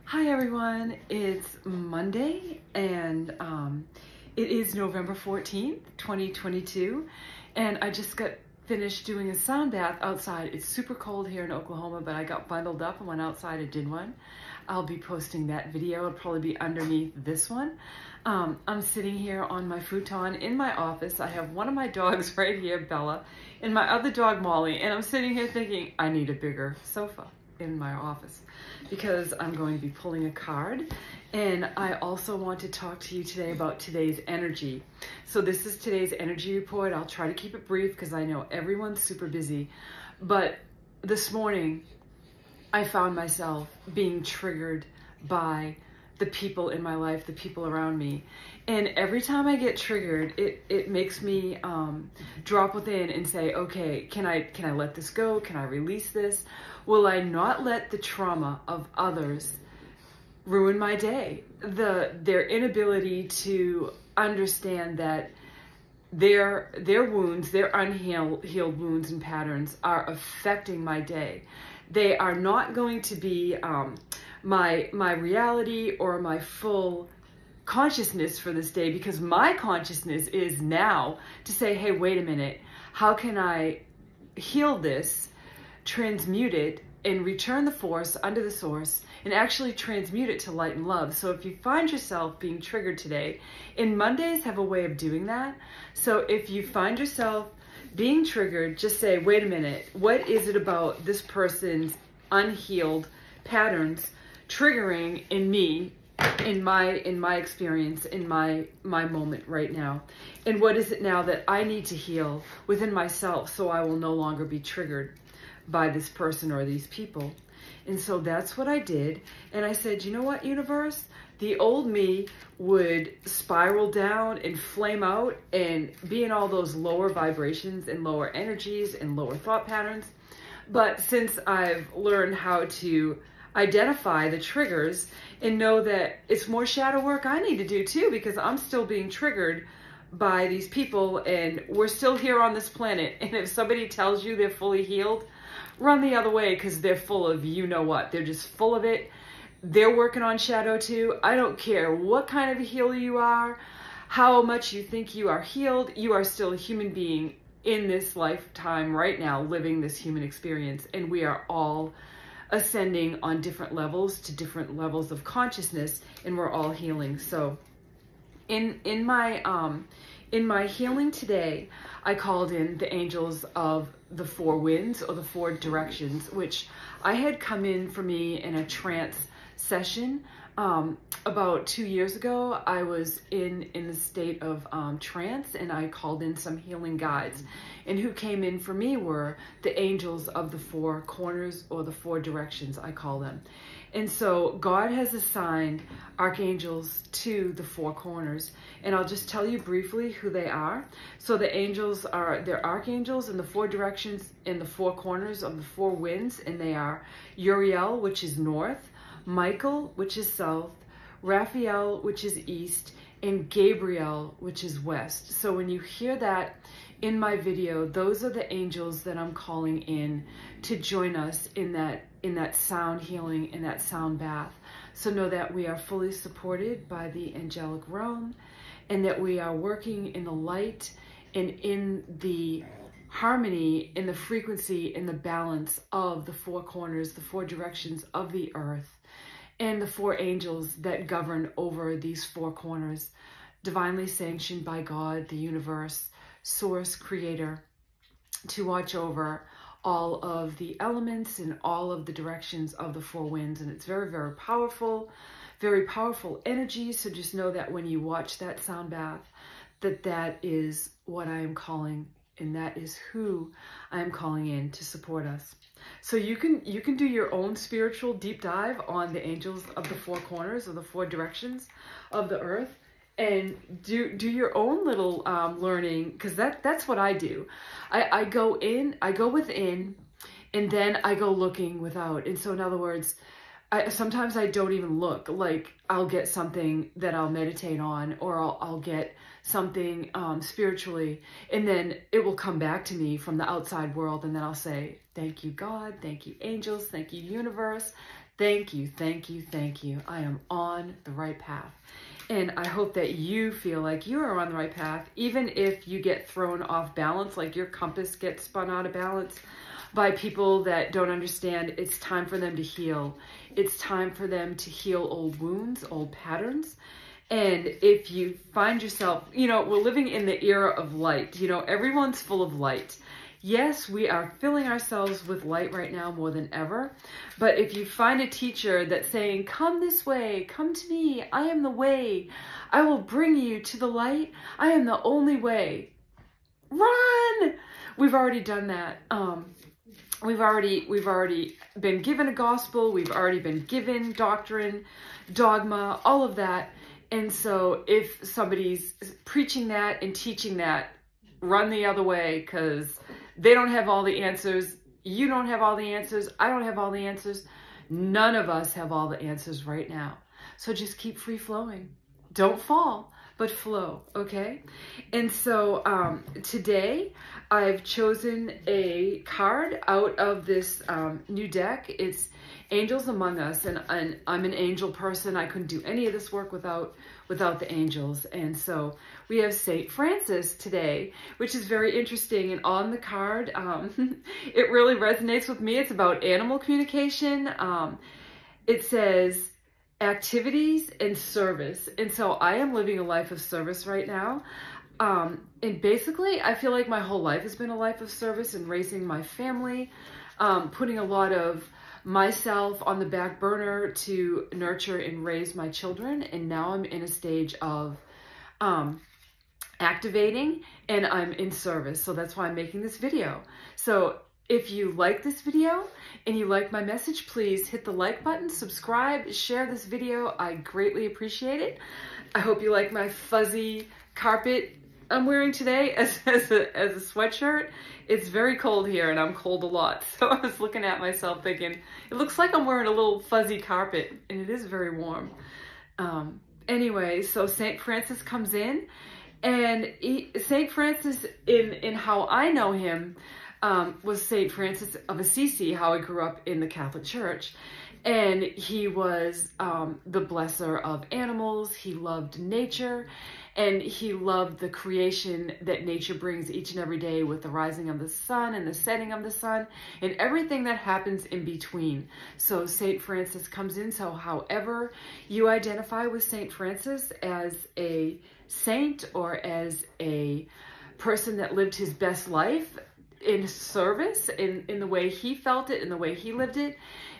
Hi everyone, it's Monday and it is November 14th, 2022, and I just got finished doing a sound bath outside. It's super cold here in Oklahoma, but I got bundled up and went outside and did one. I'll be posting that video. It'll probably be underneath this one. I'm sitting here on my futon in my office. I have one of my dogs right here, Bella, and my other dog, Molly, and I'm sitting here thinking I need a bigger sofa in my office because I'm going to be pulling a card, and I also want to talk to you today about today's energy. So this is today's energy report. I'll try to keep it brief because I know everyone's super busy, but this morning I found myself being triggered by the people in my life, the people around me. And every time I get triggered, it makes me drop within and say, okay, can I let this go? Can I release this? Will I not let the trauma of others ruin my day? Their inability to understand that their wounds, their unhealed wounds and patterns are affecting my day. They are not going to be my reality or my full consciousness for this day, because my consciousness is now to say, hey, wait a minute, how can I heal this, transmute it, and return the force under the source and actually transmute it to light and love. So if you find yourself being triggered today, and Mondays have a way of doing that. So if you find yourself being triggered, just say, wait a minute, what is it about this person's unhealed patterns triggering in me, in my experience, in my moment right now? And what is it now that I need to heal within myself so I will no longer be triggered by this person or these people? And so that's what I did. And I said, you know what, universe? The old me would spiral down and flame out and be in all those lower vibrations and lower energies and lower thought patterns. But since I've learned how to identify the triggers and know that it's more shadow work I need to do too, because I'm still being triggered by these people and we're still here on this planet. And if somebody tells you they're fully healed, run the other way, because they're full of you know what. They're just full of it. They're working on shadow too. I don't care what kind of a healer you are, how much you think you are healed, you are still a human being in this lifetime right now, living this human experience. And we are all ascending on different levels to different levels of consciousness, and we're all healing. So in my healing today, I called in the angels of the four winds, or the four directions, which I had come in for me in a trance session about 2 years ago. I was in the state of trance, and I called in some healing guides, and who came in for me were the angels of the four corners, or the four directions, I call them. And so God has assigned archangels to the four corners, and I'll just tell you briefly who they are. So the angels are, they're archangels in the four directions, in the four corners of the four winds, and they are Uriel, which is north, Michael, which is south, Raphael, which is east, and Gabriel, which is west. So when you hear that in my video, those are the angels that I'm calling in to join us in that sound healing, in that sound bath. So know that we are fully supported by the angelic realm, and that we are working in the light and in the harmony, in the frequency, in the balance of the four corners, the four directions of the earth, and the four angels that govern over these four corners, divinely sanctioned by God, the universe, source, creator, to watch over all of the elements and all of the directions of the four winds. And it's very, very powerful energy. So just know that when you watch that sound bath, that is what I am calling, and that is who I am calling in to support us. So you can do your own spiritual deep dive on the angels of the four corners, or the four directions of the earth, and do your own little learning, because that's what I do. I go within, and then I go looking without. And so in other words, sometimes I don't even look. Like I'll get something that I'll meditate on, or I'll get something spiritually, and then it will come back to me from the outside world, and then I'll say, thank you, God, thank you, angels, thank you, universe, Thank you, thank you, thank you. I am on the right path. And I hope that you feel like you are on the right path, even if you get thrown off balance, like your compass gets spun out of balance by people that don't understand. It's time for them to heal. It's time for them to heal old wounds, old patterns. And if you find yourself, you know, we're living in the era of light. You know, everyone's full of light. Yes, we are filling ourselves with light right now more than ever. But if you find a teacher that's saying, come this way, come to me, I am the way, I will bring you to the light, I am the only way, run! We've already done that. We've already been given a gospel, we've already been given doctrine, dogma, all of that. And so if somebody's preaching that and teaching that, run the other way, because they don't have all the answers. You don't have all the answers. I don't have all the answers. None of us have all the answers right now. So just keep free flowing. Don't fall, but flow, okay? And so today I've chosen a card out of this new deck. It's Angels Among Us, and I'm an angel person. I couldn't do any of this work without the angels. And so we have Saint Francis today, which is very interesting. And on the card, it really resonates with me. It's about animal communication. It says activities and service. And so I am living a life of service right now. And basically, I feel like my whole life has been a life of service and raising my family, putting a lot of myself on the back burner to nurture and raise my children. And now I'm in a stage of activating, and I'm in service. So that's why I'm making this video. So if you like this video and you like my message, please hit the like button, subscribe, share this video. I greatly appreciate it. I hope you like my fuzzy carpet I'm wearing today as a sweatshirt. It's very cold here, and I'm cold a lot. So I was looking at myself thinking, it looks like I'm wearing a little fuzzy carpet, and it is very warm. Anyway, so St. Francis comes in, and St. Francis, in how I know him, was St. Francis of Assisi, how I grew up in the Catholic Church. And he was the blesser of animals. He loved nature, and he loved the creation that nature brings each and every day, with the rising of the sun and the setting of the sun and everything that happens in between. So St. Francis comes in. So however you identify with St. Francis, as a saint or as a person that lived his best life in service, in the way he felt it, in the way he lived it,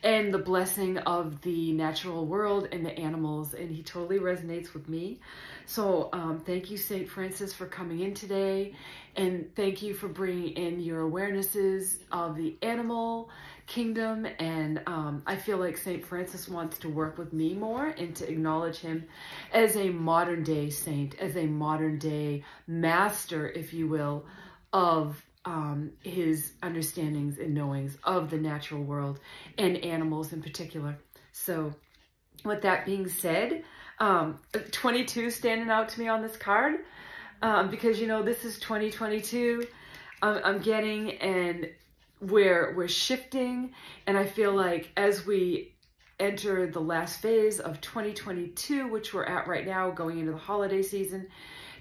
and the blessing of the natural world and the animals, and he totally resonates with me. So thank you, St. Francis, for coming in today, and thank you for bringing in your awarenesses of the animal kingdom. And I feel like St. Francis wants to work with me more and to acknowledge him as a modern day saint, as a modern day master, if you will, of his understandings and knowings of the natural world and animals in particular. So with that being said, 22 standing out to me on this card, because, you know, this is 2022. I'm getting, and we're shifting, and I feel like as we enter the last phase of 2022, which we're at right now, going into the holiday season,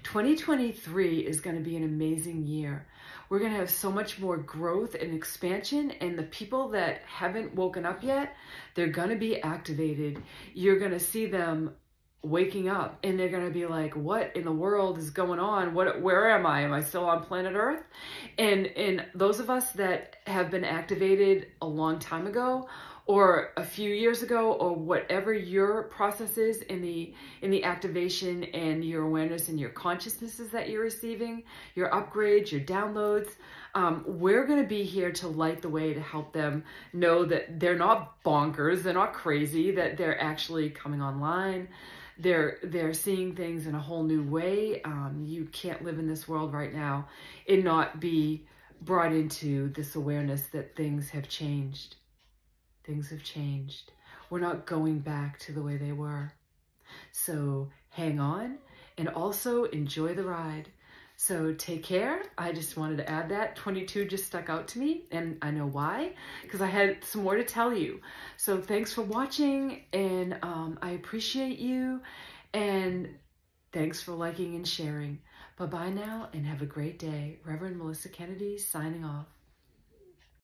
2023 is going to be an amazing year. We're going to have so much more growth and expansion, and the people that haven't woken up yet, they're going to be activated. You're going to see them waking up, and they're going to be like, what in the world is going on? Where am I? Am I still on planet Earth? And those of us that have been activated a long time ago, or a few years ago, or whatever your process is in the activation and your awareness and your consciousnesses that you're receiving, your upgrades, your downloads, we're going to be here to light the way, to help them know that they're not bonkers, they're not crazy, that they're actually coming online. They're seeing things in a whole new way. You can't live in this world right now and not be brought into this awareness that things have changed. Things have changed. We're not going back to the way they were. So hang on, and also enjoy the ride. So take care. I just wanted to add that. 22 just stuck out to me, and I know why, because I had some more to tell you. So thanks for watching, and I appreciate you, and thanks for liking and sharing. Bye-bye now, and have a great day. Reverend Melissa Kennedy signing off.